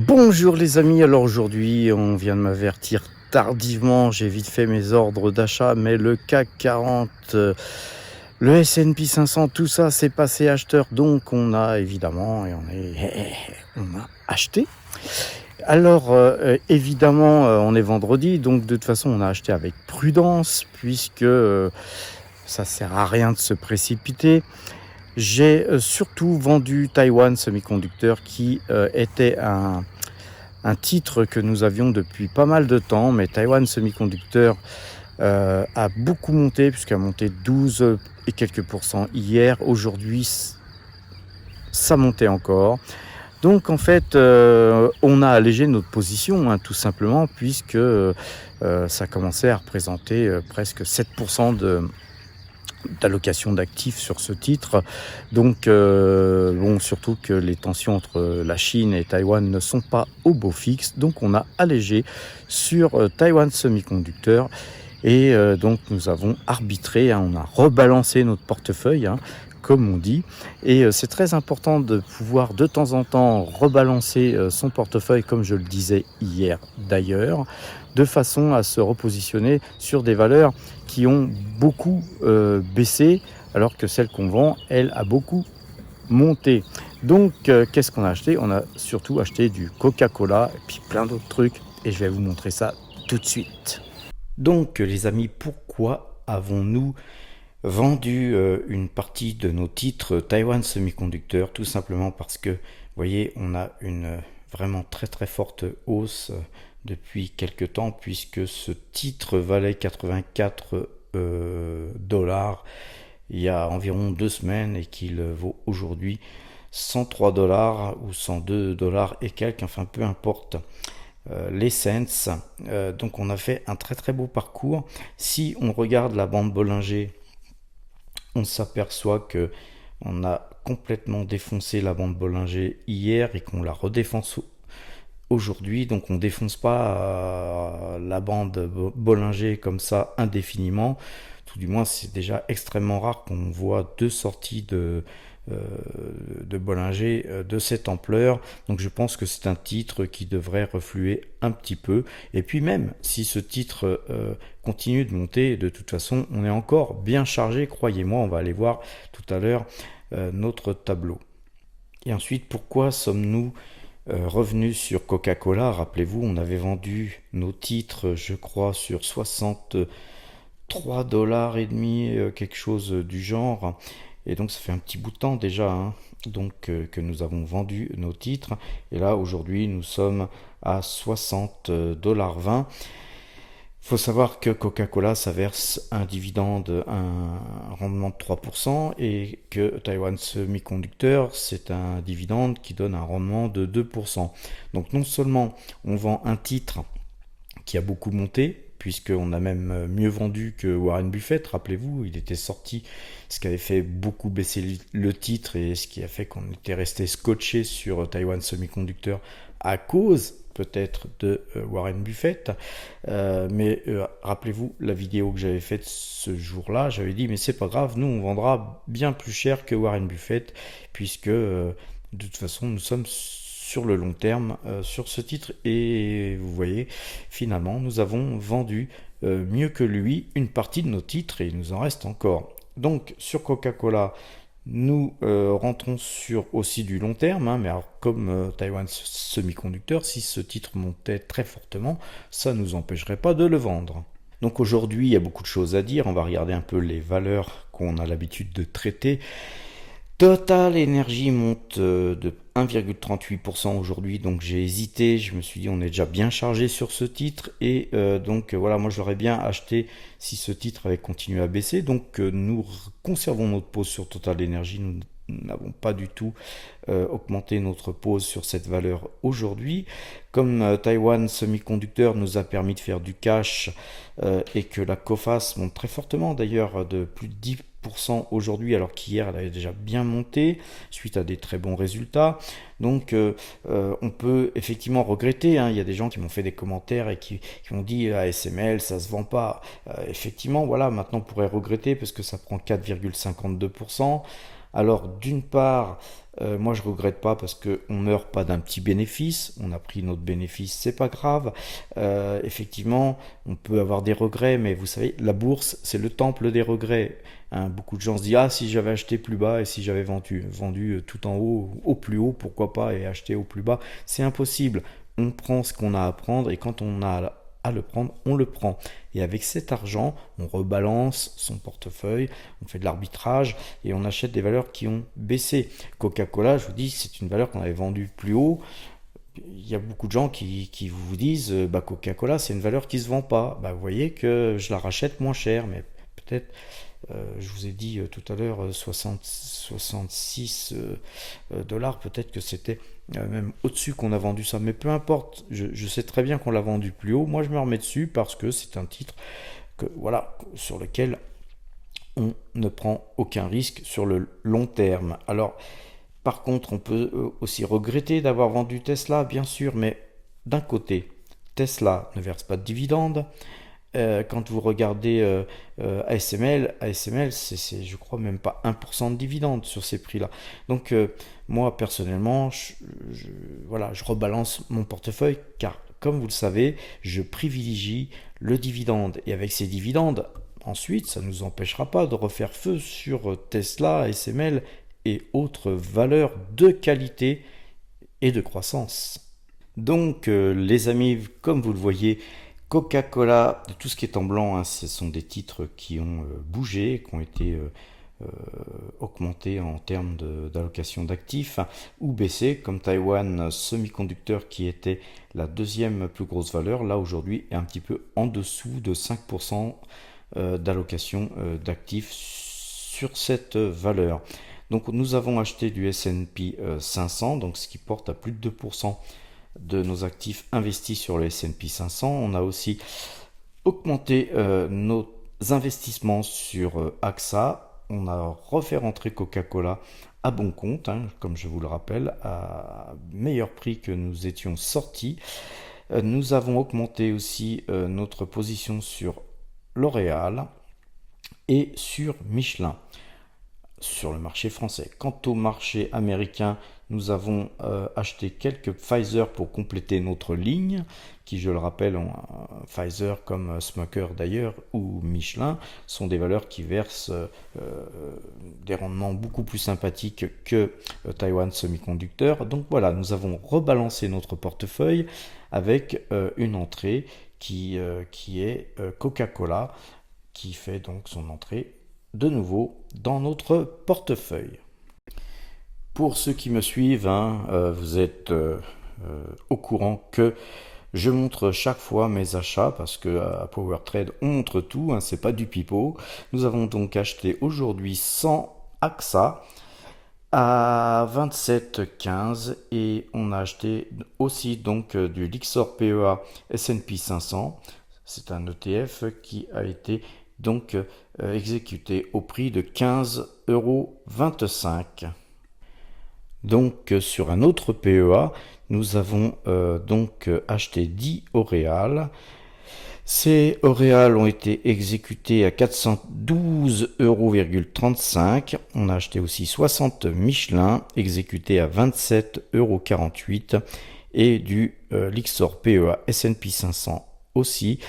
Bonjour les amis, alors aujourd'hui on vient de m'avertir tardivement, j'ai vite fait mes ordres d'achat, mais le CAC 40, le S&P 500, tout ça c'est passé acheteur, donc on a évidemment, on a acheté. Alors évidemment on est vendredi, donc de toute façon on a acheté avec prudence, puisque ça sert à rien de se précipiter. J'ai surtout vendu Taiwan Semiconductor qui était un titre que nous avions depuis pas mal de temps, mais Taiwan Semiconductor a beaucoup monté, puisqu'il a monté 12 et quelques pourcents hier. Aujourd'hui, ça montait encore. Donc en fait, on a allégé notre position, tout simplement, puisque ça commençait à représenter presque 7% d'allocation d'actifs sur ce titre. Donc surtout que les tensions entre la Chine et Taïwan ne sont pas au beau fixe, donc on a allégé sur Taiwan Semiconductor et donc nous avons arbitré, on a rebalancé notre portefeuille, comme on dit, et c'est très important de pouvoir de temps en temps rebalancer son portefeuille, comme je le disais hier d'ailleurs, de façon à se repositionner sur des valeurs qui ont beaucoup baissé, alors que celle qu'on vend, elle, a beaucoup monté. Donc qu'est-ce qu'on a acheté? On a surtout acheté du Coca-Cola et puis plein d'autres trucs, et je vais vous montrer ça tout de suite. Donc les amis, pourquoi avons-nous vendu une partie de nos titres Taiwan Semiconductor? Tout simplement parce que, vous voyez, on a une vraiment très très forte hausse depuis quelques temps, puisque ce titre valait 84 dollars il y a environ 2 semaines et qu'il vaut aujourd'hui 103 dollars ou 102 dollars et quelques, enfin peu importe les cents. Donc on a fait un très très beau parcours. Si on regarde la bande Bollinger, on s'aperçoit que on a complètement défoncé la bande Bollinger hier et qu'on la redéfonce aujourd'hui. Donc on ne défonce pas la bande Bollinger comme ça indéfiniment. Tout du moins, c'est déjà extrêmement rare qu'on voit deux sorties de Bollinger de cette ampleur. Donc je pense que c'est un titre qui devrait refluer un petit peu. Et puis même si ce titre continue de monter, de toute façon on est encore bien chargé, croyez-moi. On va aller voir tout à l'heure notre tableau. Et ensuite, pourquoi sommes-nous revenus sur Coca-Cola? Rappelez-vous, on avait vendu nos titres, je crois, sur 63 dollars et demi, quelque chose du genre. Et donc ça fait un petit bout de temps déjà, donc que nous avons vendu nos titres. Et là aujourd'hui nous sommes à 60,20 dollars. Il faut savoir que Coca-Cola, ça verse un dividende, un rendement de 3%, et que Taiwan Semiconductor, c'est un dividende qui donne un rendement de 2%. Donc non seulement on vend un titre qui a beaucoup monté, puisqu'on a même mieux vendu que Warren Buffett. Rappelez-vous, il était sorti, ce qui avait fait beaucoup baisser le titre et ce qui a fait qu'on était resté scotché sur Taiwan Semiconductor à cause peut-être de Warren Buffett. Mais rappelez-vous la vidéo que j'avais faite ce jour-là, j'avais dit mais c'est pas grave, nous on vendra bien plus cher que Warren Buffett, puisque de toute façon nous sommes sur le long terme sur ce titre, et vous voyez, finalement nous avons vendu mieux que lui une partie de nos titres et il nous en reste encore. Donc sur Coca-Cola, nous rentrons sur aussi du long terme, mais alors comme Taiwan Semiconductor, si ce titre montait très fortement, ça ne nous empêcherait pas de le vendre. Donc aujourd'hui, il y a beaucoup de choses à dire. On va regarder un peu les valeurs qu'on a l'habitude de traiter. Total Energy monte de 1,38% aujourd'hui, donc j'ai hésité, je me suis dit on est déjà bien chargé sur ce titre, et donc voilà, moi j'aurais bien acheté si ce titre avait continué à baisser. Donc nous conservons notre pause sur Total Energy, nous n'avons pas du tout augmenté notre pause sur cette valeur aujourd'hui. Comme Taiwan Semiconductor nous a permis de faire du cash et que la Coface monte très fortement, d'ailleurs de plus de 10% aujourd'hui, alors qu'hier elle avait déjà bien monté suite à des très bons résultats. Donc on peut effectivement regretter, il y a des gens qui m'ont fait des commentaires et qui m'ont dit ASML ça se vend pas. Effectivement, voilà, maintenant on pourrait regretter parce que ça prend 4,52%. Alors d'une part, moi je regrette pas parce qu'on meurt pas d'un petit bénéfice, on a pris notre bénéfice, c'est pas grave. Effectivement, on peut avoir des regrets, mais vous savez, la bourse c'est le temple des regrets. Hein, beaucoup de gens se disent ah si j'avais acheté plus bas et si j'avais vendu tout en haut, au plus haut, pourquoi pas, et acheté au plus bas, c'est impossible. On prend ce qu'on a à prendre et quand on a à le prendre, on le prend. Et avec cet argent, on rebalance son portefeuille, on fait de l'arbitrage et on achète des valeurs qui ont baissé. Coca-Cola, je vous dis, c'est une valeur qu'on avait vendue plus haut. Il y a beaucoup de gens qui vous disent bah, Coca-Cola, c'est une valeur qui ne se vend pas. Bah, vous voyez que je la rachète moins cher, mais peut-être je vous ai dit tout à l'heure 66 dollars, peut-être que c'était même au-dessus qu'on a vendu ça, mais peu importe, je sais très bien qu'on l'a vendu plus haut, moi je me remets dessus parce que c'est un titre que, voilà, sur lequel on ne prend aucun risque sur le long terme. Alors par contre on peut aussi regretter d'avoir vendu Tesla, bien sûr, mais d'un côté Tesla ne verse pas de dividendes. Quand vous regardez ASML, c'est je crois même pas 1% de dividende sur ces prix-là. Donc moi personnellement, voilà, je rebalance mon portefeuille car comme vous le savez, je privilégie le dividende. Et avec ces dividendes, ensuite, ça ne nous empêchera pas de refaire feu sur Tesla, ASML et autres valeurs de qualité et de croissance. Donc les amis, comme vous le voyez, Coca-Cola, tout ce qui est en blanc, hein, ce sont des titres qui ont bougé, qui ont été augmentés en termes d'allocation d'actifs, hein, ou baissé, comme Taiwan Semiconductor qui était la deuxième plus grosse valeur, là aujourd'hui est un petit peu en dessous de 5% d'allocation d'actifs sur cette valeur. Donc nous avons acheté du S&P 500, donc ce qui porte à plus de 2% de nos actifs investis sur le S&P 500. On a aussi augmenté nos investissements sur AXA. On a refait rentrer Coca-Cola à bon compte, hein, comme je vous le rappelle, à meilleur prix que nous étions sortis. Nous avons augmenté aussi notre position sur L'Oréal et sur Michelin sur le marché français. Quant au marché américain, nous avons acheté quelques Pfizer pour compléter notre ligne, qui, je le rappelle, Pfizer comme Smucker d'ailleurs ou Michelin sont des valeurs qui versent des rendements beaucoup plus sympathiques que Taiwan Semiconductor. Donc voilà, nous avons rebalancé notre portefeuille avec une entrée qui est Coca-Cola, qui fait donc son entrée de nouveau dans notre portefeuille. Pour ceux qui me suivent, hein, vous êtes au courant que je montre chaque fois mes achats parce que à Power Trade on montre tout, hein, c'est pas du pipeau. Nous avons donc acheté aujourd'hui 100 AXA à 27,15 et on a acheté aussi donc du Lyxor PEA S&P 500. C'est un ETF qui a été donc exécuté au prix de 15,25 €. Donc sur un autre PEA, nous avons donc acheté 10 Oréal. Ces Oréal ont été exécutés à 412,35 €. On a acheté aussi 60 Michelin, exécutés à 27,48 € et du Lyxor PEA S&P 500 aussi,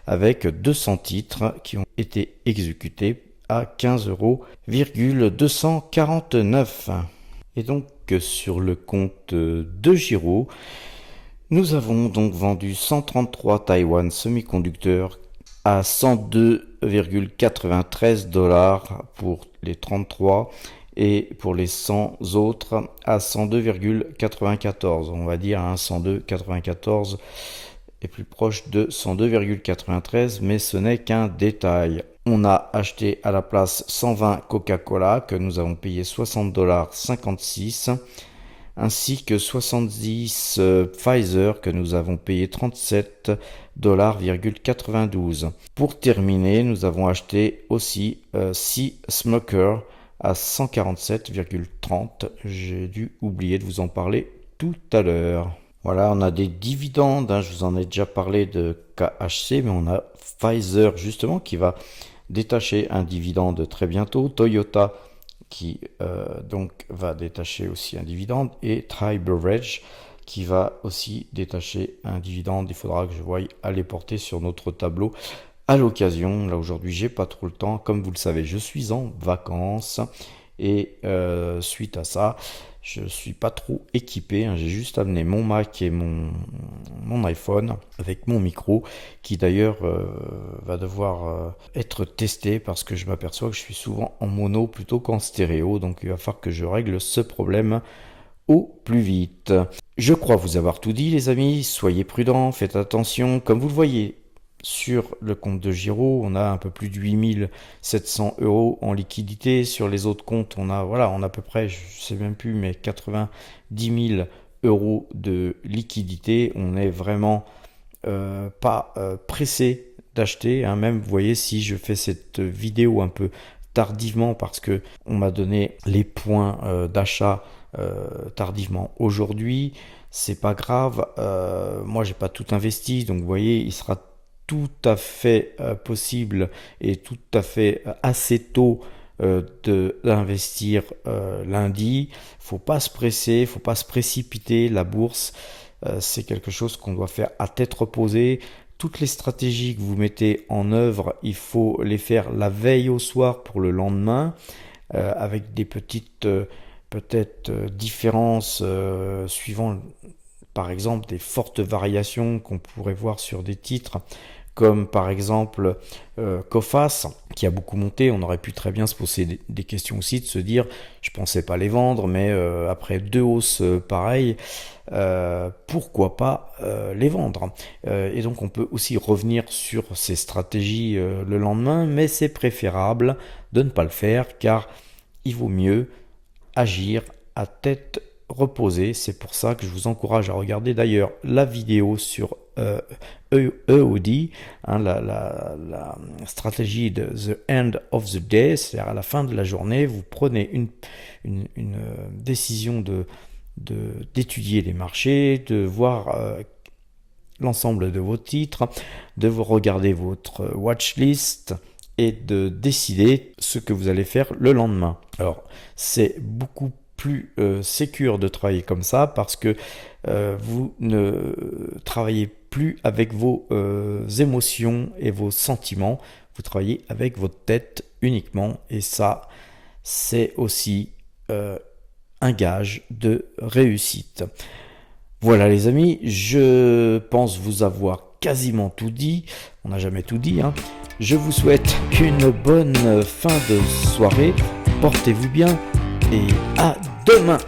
avec 200 titres qui ont été exécutés à 15,249 €. Et donc sur le compte de Giro, nous avons donc vendu 133 Taiwan Semiconductor à 102,93 $ pour les 33 et pour les 100 autres à 102,94 €. On va dire 102,94 € est plus proche de 102,93, mais ce n'est qu'un détail. On a acheté à la place 120 Coca-Cola que nous avons payé 60,56 $, ainsi que 70 Pfizer que nous avons payé 37,92 $. Pour terminer, nous avons acheté aussi 6 Smucker à 147,30 €. J'ai dû oublier de vous en parler tout à l'heure. Voilà, on a des dividendes, hein, je vous en ai déjà parlé de KHC, mais on a Pfizer justement qui va détacher un dividende très bientôt. Toyota qui donc va détacher aussi un dividende, et Try Beverage qui va aussi détacher un dividende. Il faudra que je voie à les porter sur notre tableau à l'occasion. Là aujourd'hui j'ai pas trop le temps, comme vous le savez je suis en vacances, et suite à ça je suis pas trop équipé, hein. J'ai juste amené mon Mac et mon iPhone avec mon micro, qui d'ailleurs va devoir être testé, parce que je m'aperçois que je suis souvent en mono plutôt qu'en stéréo, donc il va falloir que je règle ce problème au plus vite. Je crois vous avoir tout dit les amis, soyez prudents, faites attention. Comme vous le voyez sur le compte de Giro, on a un peu plus de 8700 € en liquidité. Sur les autres comptes, on a à peu près, je sais même plus, mais 90 000 € de liquidité. On n'est vraiment pas pressé d'acheter, hein. Même vous voyez, si je fais cette vidéo un peu tardivement, parce que on m'a donné les points d'achat tardivement aujourd'hui, c'est pas grave. Moi j'ai pas tout investi, donc vous voyez, il sera tout à fait possible et tout à fait assez tôt d'investir lundi. Faut pas se presser, faut pas se précipiter. La bourse, c'est quelque chose qu'on doit faire à tête reposée. Toutes les stratégies que vous mettez en œuvre, il faut les faire la veille au soir pour le lendemain, avec des petites peut-être différences suivant par exemple des fortes variations qu'on pourrait voir sur des titres, comme par exemple Coface, qui a beaucoup monté. On aurait pu très bien se poser des questions aussi, de se dire je pensais pas les vendre, mais après 2 hausses pareilles, pourquoi pas les vendre. Et donc on peut aussi revenir sur ces stratégies le lendemain, mais c'est préférable de ne pas le faire, car il vaut mieux agir à tête reposée. C'est pour ça que je vous encourage à regarder d'ailleurs la vidéo sur EOD, hein, la stratégie de The End of the Day, c'est-à-dire à la fin de la journée, vous prenez une décision d'étudier les marchés, de voir l'ensemble de vos titres, de vous regarder votre watchlist et de décider ce que vous allez faire le lendemain. Alors, c'est beaucoup plus sécure de travailler comme ça, parce que vous ne travaillez plus avec vos émotions et vos sentiments, vous travaillez avec votre tête uniquement, et ça, c'est aussi un gage de réussite. Voilà les amis, je pense vous avoir quasiment tout dit. On n'a jamais tout dit, hein. Je vous souhaite une bonne fin de soirée, portez-vous bien et à demain.